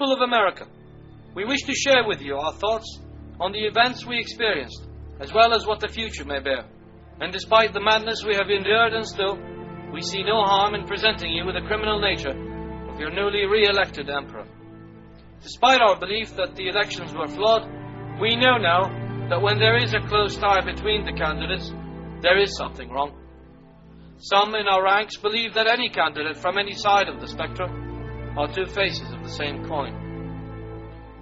people of America, we wish to share with you our thoughts on the events we experienced, as well as what the future may bear. And despite the madness we have endured and still, we see no harm in presenting you with the criminal nature of your newly re-elected emperor. Despite our belief that the elections were flawed, we know now that when there is a close tie between the candidates, there is something wrong. Some in our ranks believe that any candidate from any side of the spectrum are two faces of the same coin.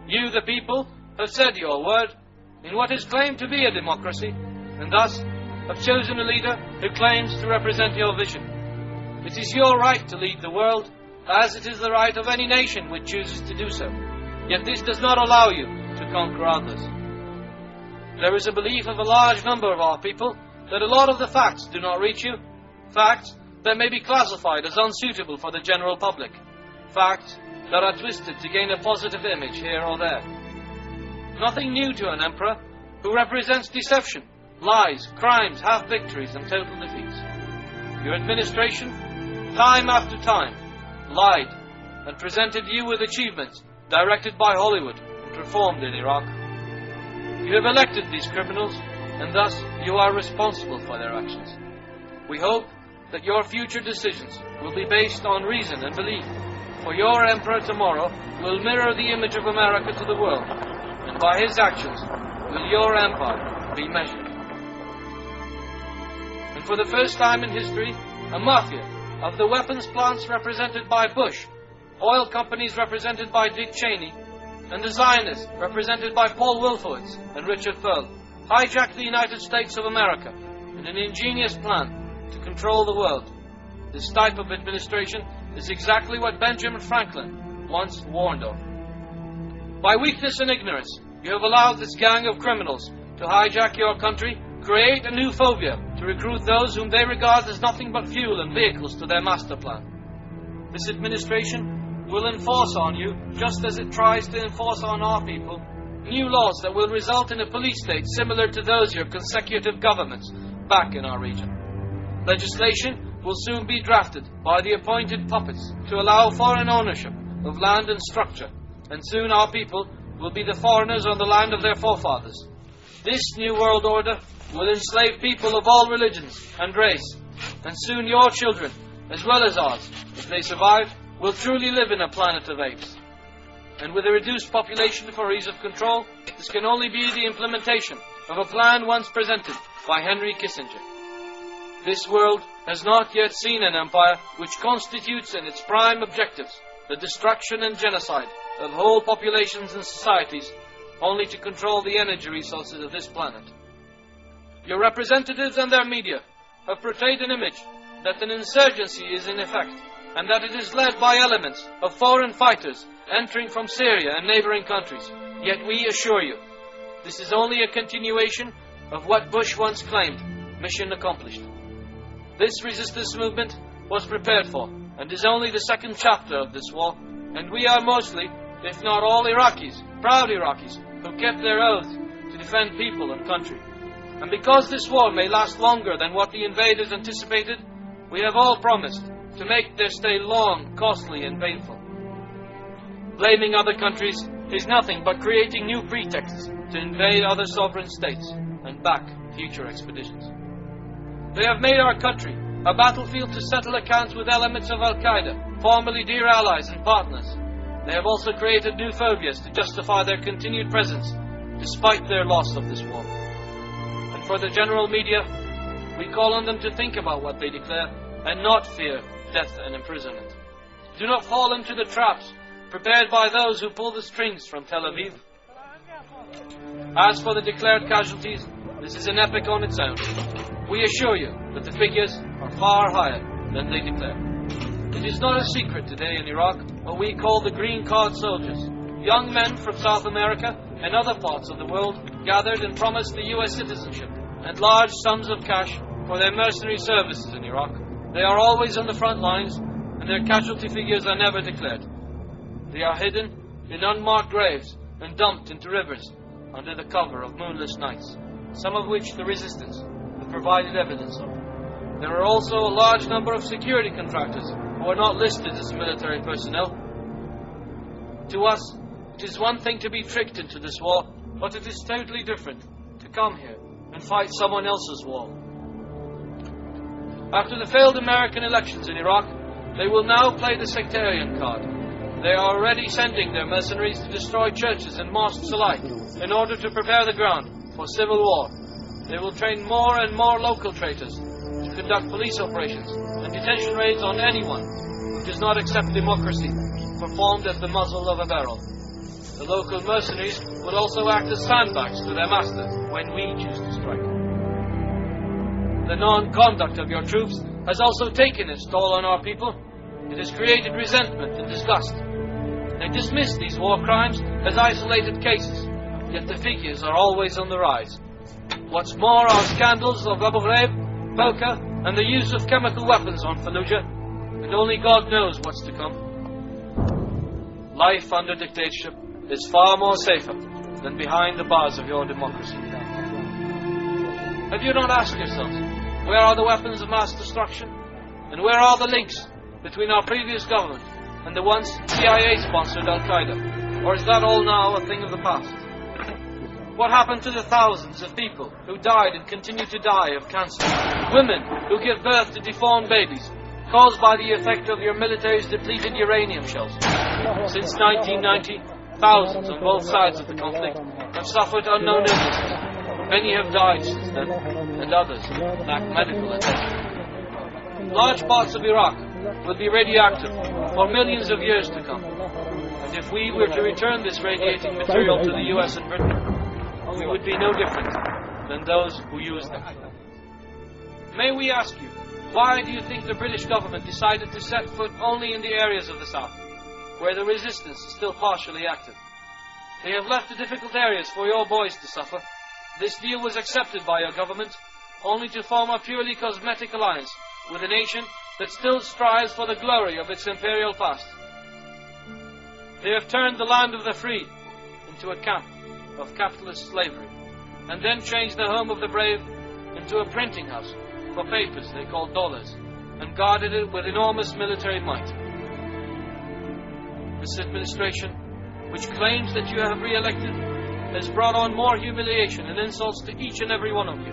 You, the people, have said your word in what is claimed to be a democracy, and thus have chosen a leader who claims to represent your vision. It is your right to lead the world, as it is the right of any nation which chooses to do so. Yet this does not allow you to conquer others. There is a belief of a large number of our people that a lot of the facts do not reach you, facts that may be classified as unsuitable for the general public, facts that are twisted to gain a positive image here or there. Nothing new to an emperor who represents deception, lies, crimes, half-victories, and total defeats. Your administration, time after time, lied and presented you with achievements directed by Hollywood and performed in Iraq. You have elected these criminals, and thus you are responsible for their actions. We hope that your future decisions will be based on reason and belief, for your emperor tomorrow will mirror the image of America to the world, and by his actions will your empire be measured. And for the first time in history, a mafia of the weapons plants represented by Bush, oil companies represented by Dick Cheney, and the Zionists represented by Paul Wolfowitz and Richard Perle hijacked the United States of America in an ingenious plan to control the world. This type of administration is exactly what Benjamin Franklin once warned of. By weakness and ignorance, you have allowed this gang of criminals to hijack your country, create a new phobia to recruit those whom they regard as nothing but fuel and vehicles to their master plan. This administration will enforce on you, just as it tries to enforce on our people, new laws that will result in a police state similar to those of your consecutive governments back in our region. Legislation will soon be drafted by the appointed puppets to allow foreign ownership of land and structure, and soon our people will be the foreigners on the land of their forefathers. This new world order will enslave people of all religions and race, and soon your children, as well as ours, if they survive, will truly live in a planet of apes. And with a reduced population for ease of control, this can only be the implementation of a plan once presented by Henry Kissinger. This world has not yet seen an empire which constitutes in its prime objectives the destruction and genocide of whole populations and societies, only to control the energy resources of this planet. Your representatives and their media have portrayed an image that an insurgency is in effect, and that it is led by elements of foreign fighters entering from Syria and neighboring countries. Yet we assure you, this is only a continuation of what Bush once claimed, mission accomplished. This resistance movement was prepared for, and is only the second chapter of this war, and we are mostly, if not all Iraqis, proud Iraqis, who kept their oath to defend people and country. And because this war may last longer than what the invaders anticipated, we have all promised to make their stay long, costly, and painful. Blaming other countries is nothing but creating new pretexts to invade other sovereign states and back future expeditions. They have made our country a battlefield to settle accounts with elements of Al-Qaeda, formerly dear allies and partners. They have also created new phobias to justify their continued presence, despite their loss of this war. And for the general media, we call on them to think about what they declare and not fear death and imprisonment. Do not fall into the traps prepared by those who pull the strings from Tel Aviv. As for the declared casualties, this is an epic on its own. We assure you that the figures are far higher than they declare. It is not a secret today in Iraq what we call the green card soldiers. Young men from South America and other parts of the world gathered and promised the U.S. citizenship and large sums of cash for their mercenary services in Iraq. They are always on the front lines, and their casualty figures are never declared. They are hidden in unmarked graves and dumped into rivers under the cover of moonless nights, some of which the resistance have provided evidence of. There are also a large number of security contractors who are not listed as military personnel. To us, it is one thing to be tricked into this war, but it is totally different to come here and fight someone else's war. After the failed American elections in Iraq, they will now play the sectarian card. They are already sending their mercenaries to destroy churches and mosques alike in order to prepare the ground for civil war. They will train more and more local traitors to conduct police operations and detention raids on anyone who does not accept democracy, performed at the muzzle of a barrel. The local mercenaries will also act as sandbags to their masters when we choose to strike. The non-conduct of your troops has also taken its toll on our people. It has created resentment and disgust. They dismiss these war crimes as isolated cases, yet the figures are always on the rise. What's more are scandals of Abu Ghraib, Boka, and the use of chemical weapons on Fallujah, and only God knows what's to come. Life under dictatorship is far more safer than behind the bars of your democracy. Have you not asked yourselves, where are the weapons of mass destruction? And where are the links between our previous government and the once CIA-sponsored Al-Qaeda? Or is that all now a thing of the past? What happened to the thousands of people who died and continue to die of cancer? Women who give birth to deformed babies, caused by the effect of your military's depleted uranium shells. Since 1990, thousands on both sides of the conflict have suffered unknown illnesses. Many have died since then, and others lack medical attention. Large parts of Iraq will be radioactive for millions of years to come. And if we were to return this radiating material to the US and Britain, we would be no different than those who use them. May we ask you, why do you think the British government decided to set foot only in the areas of the south, where the resistance is still partially active? They have left the difficult areas for your boys to suffer. This deal was accepted by your government, only to form a purely cosmetic alliance with a nation that still strives for the glory of its imperial past. They have turned the land of the free into a camp of capitalist slavery, and then changed the home of the brave into a printing house for papers they call dollars, and guarded it with enormous military might. This administration, which claims that you have re-elected, has brought on more humiliation and insults to each and every one of you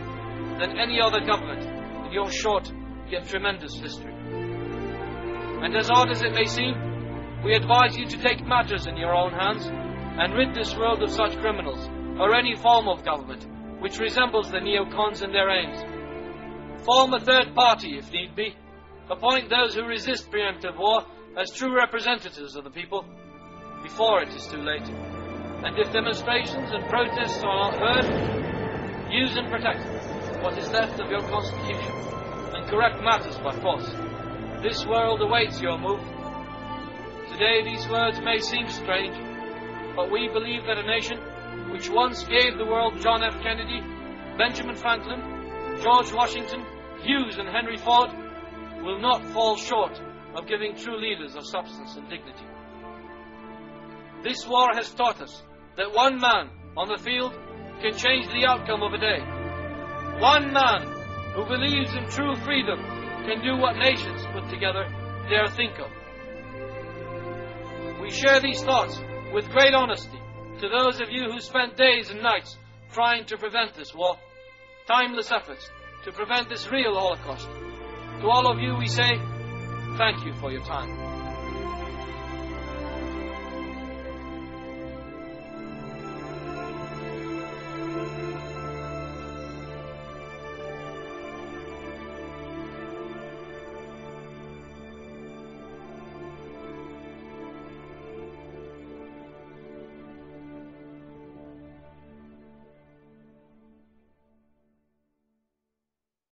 than any other government in your short yet tremendous history. And as odd as it may seem, we advise you to take matters in your own hands and rid this world of such criminals, or any form of government which resembles the neocons and their aims. Form a third party if need be. Appoint those who resist preemptive war as true representatives of the people before it is too late. And if demonstrations and protests are not heard, use and protect what is left of your constitution and correct matters by force. This world awaits your move. Today these words may seem strange, but we believe that a nation which once gave the world John F. Kennedy, Benjamin Franklin, George Washington, Hughes and Henry Ford will not fall short of giving true leaders of substance and dignity. This war has taught us that one man on the field can change the outcome of a day. One man who believes in true freedom can do what nations put together dare think of. We share these thoughts with great honesty to those of you who spent days and nights trying to prevent this war, timeless efforts to prevent this real Holocaust. To all of you we say, thank you for your time.